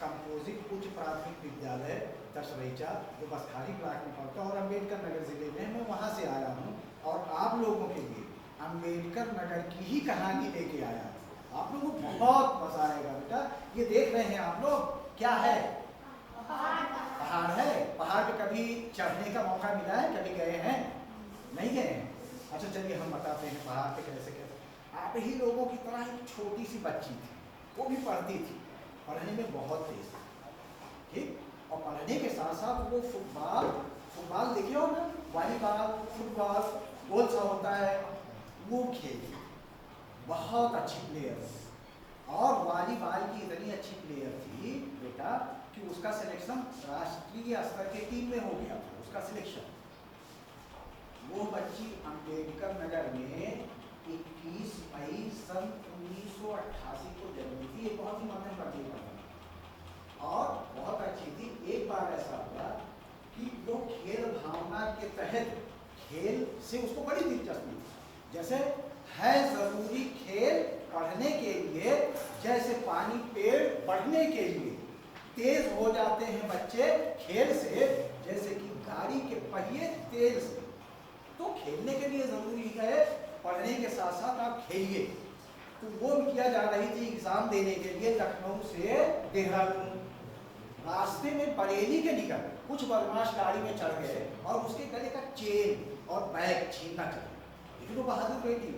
Composite उच्च प्राथमिक विद्यालय दशरईचा, जो बसखाली ब्लॉक में पड़ता है और अम्बेडकर नगर जिले में, मैं वहाँ से आया हूँ और आप लोगों के लिए अम्बेडकर नगर की ही कहानी लेके आया हूँ। आप लोगों को बहुत मजा आएगा बेटा। ये देख रहे हैं आप लोग, क्या है? पहाड़ है। पहाड़ पे कभी चढ़ने का मौका मिला है? कभी गए हैं? नहीं गए हैं? अच्छा चलिए हम बताते हैं पहाड़ पे कैसे कैसे। आप ही लोगों की तरह एक छोटी सी बच्ची थी, वो भी पढ़ती थी, पढ़ने में बहुत तेज थी, ठीक। और पढ़ने के साथ साथ वो फुटबॉल देखे हो ना, वॉलीबॉल, फुटबॉल गोल सा होता है, वो खेलती, बहुत अच्छी प्लेयर। और वॉलीबॉल की इतनी अच्छी प्लेयर थी बेटा कि उसका सिलेक्शन राष्ट्रीय स्तर के टीम में हो गया था, उसका सिलेक्शन। वो बच्ची अम्बेडकर नगर में 21 मई सन 1988 को जन्मी थी। ये बहुत ही मध्यम वर्गीय था और बहुत अच्छी थी। एक बार ऐसा हुआ कि वो खेल भावना के तहत, खेल से उसको बड़ी दिलचस्पी थी। जैसे है जरूरी खेल पढ़ने के लिए, जैसे पानी पेड़ बढ़ने के लिए, तेज हो जाते हैं बच्चे खेल से, जैसे कि गाड़ी के पहिए तेज से। तो खेलने के लिए जरूरी है, पढ़ने के साथ साथ आप खेलिए। तो वो किया जा रही थी एग्जाम देने के लिए लखनऊ से देहरादून। रास्ते में बरेली के निकल कुछ बदमाश गाड़ी में चढ़ गए और उसके गले का चेन और बैग छीनना चाहिए। लेकिन वो बहादुर बेटी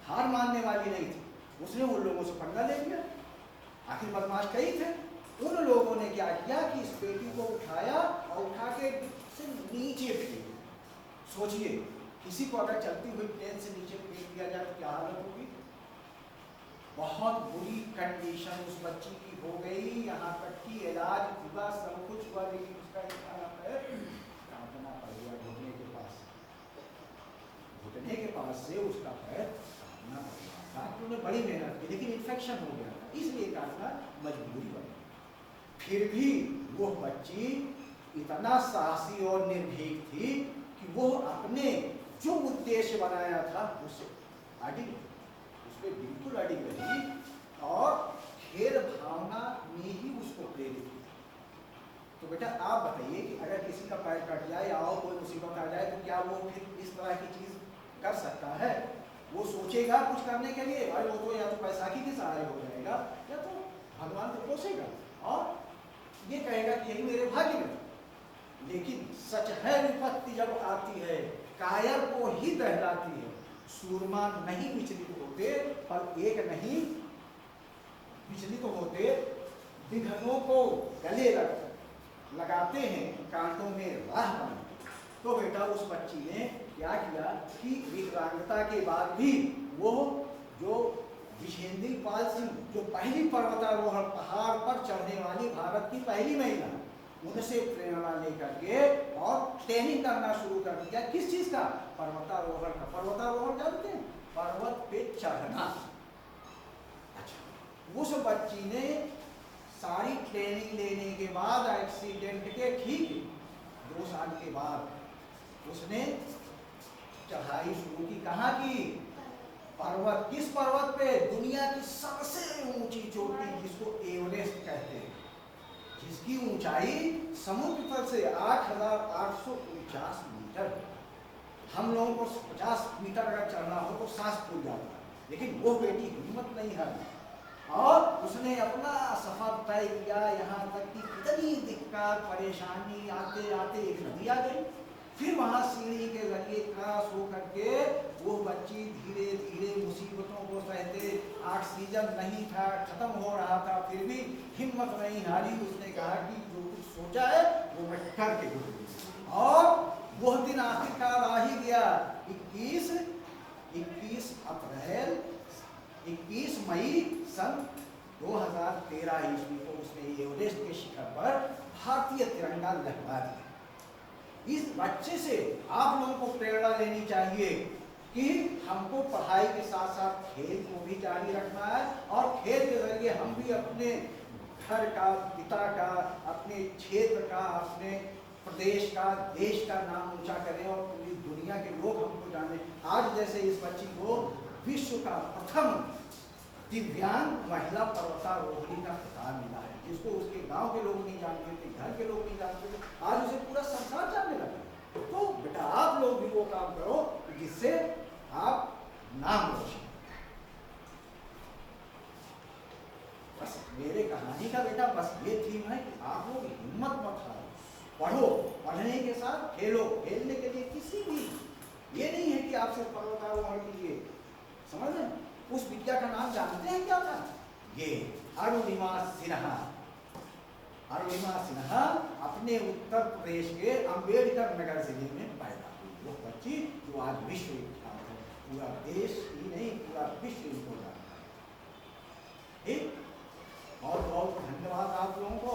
हार मानने वाली नहीं थी, उसने उन लोगों से पंगा ले लिया। आखिर बदमाश कई थे। उन लोगों ने क्या किया कि इस बेटी को उठाया और उठा के से नीचे फेंक। सोचिए किसी को अगर चलती हुई ट्रेन से नीचे फेंक दिया जाए तो क्या हालत होगी। बहुत बुरी कंडीशन उस बच्ची की हो गई, यहाँ तक कि इलाज हुआ, सब कुछ हुआ, लेकिन उसका काटना पड़ गया घुटने के पास। घुटने के पास से उसका पैर काटना पड़ गया। डॉक्टरों ने बड़ी मेहनत की लेकिन इन्फेक्शन हो गया, इसलिए काटना मजबूरी बनी। फिर भी वो बच्ची इतना साहसी और निर्भीक थी कि वो अपने जो उद्देश्य बनाया था उससे अडिग, उसपे बिल्कुल अडिग रही और खेल भावना में ही उसको प्रेरित किया। तो बेटा आप बताइए कि अगर किसी का पैर कट जाए या और कोई मुसीबत आ जाए तो क्या वो फिर इस तरह की चीज कर सकता है? वो सोचेगा कुछ करने के लिए, भाई वो तो या तो पैसाकी के सहारे हो जाएगा या तो भगवान को कोसेगा और ये कहेगा कि यही मेरे भाग्य में। लेकिन सच है विपत्ति जब आती है कायर को ही दहलाती है। सूरमा नहीं विचलित होते, पर एक नहीं विचलित होते, विघ्नों को गले लगाते हैं, कांटों में राह बनाते। तो बेटा उस बच्ची ने क्या किया कि विकलांगता के बाद भी वो जो विजेंद्र पाल सिंह, जो पहली पर्वतारोहण पहाड़ पर चढ़ने वाली भारत की पहली महिला, उनसे प्रेरणा लेकर के और ट्रेनिंग करना शुरू कर दिया। किस चीज का? पर्वतारोहण का। पर्वतारोहण जानते हैं? पर्वत पे चढ़ना। अच्छा, उस बच्ची ने सारी ट्रेनिंग लेने के बाद एक्सीडेंट के ठीक 2 साल के बाद उसने चढ़ाई शुरू की। कहाँ की? पर्वत। किस पर्वत पे? दुनिया की सबसे ऊंची चोटी जिसको एवरेस्ट कहते हैं, जिसकी ऊंचाई समुद्र तल से 8,849 मीटर। हम लोगों को 50 मीटर अगर चढ़ना हो तो सांस फूल जाता है, लेकिन वो बेटी हिम्मत नहीं हारी और उसने अपना सफर तय किया। यहाँ तक कि कितनी दिक्कत परेशानी आते आते एक नदी आ गई, फिर वहां सीढ़ी के जरिए क्रॉस हो करके वो बच्ची धीरे धीरे मुसीबतों को सहते, ऑक्सीजन नहीं था, खत्म हो रहा था, फिर भी हिम्मत नहीं हारी। उसने कहा कि जो कुछ सोचा है वो मैं करके दिखाऊंगी। और वह दिन आखिरकार आ ही गया। 21 मई सन 2013 ईस्वी को उसने एवरेस्ट के शिखर पर भारतीय तिरंगा लहरा दिया। इस बच्चे से आप लोगों को प्रेरणा लेनी चाहिए कि हमको पढ़ाई के साथ साथ खेल को भी जारी रखना है और खेल के जरिए हम भी अपने घर का, पिता का, अपने क्षेत्र का, अपने प्रदेश का, देश का नाम ऊंचा करें और पूरी दुनिया के लोग हमको जाने। आज जैसे इस बच्ची को विश्व का प्रथम दिव्यांग महिला पर्वतारोही का खिताब मिला है, जिसको उसके गांव के लोग नहीं जानते थे, घर के लोग नहीं जानते थे, आज उसे पूरा संसार जानने लगा। तो बेटा आप लोग भी वो काम करो जिससे आप नाम रोशन। बस मेरे कहानी का बेटा बस ये थीम है कि आप लोग हिम्मत मत हारो, पढ़ो, पढ़ने के साथ खेलो, खेलने के लिए किसी भी ये नहीं है कि आप सिर्फ पर्वतारोहण कीजिए, समझ रहे? उस विद्या का नाम जानते हैं क्या था? ये अरुणिमा सिन्हा। अरुणिमा सिन्हा अपने उत्तर प्रदेश के अंबेडकर नगर जिले में पैदा हुई। वो बच्ची जो आज विश्व विख्यात है, पूरा देश ही नहीं पूरा विश्व इनको जानता है। ठीक, बहुत बहुत धन्यवाद आप लोगों को।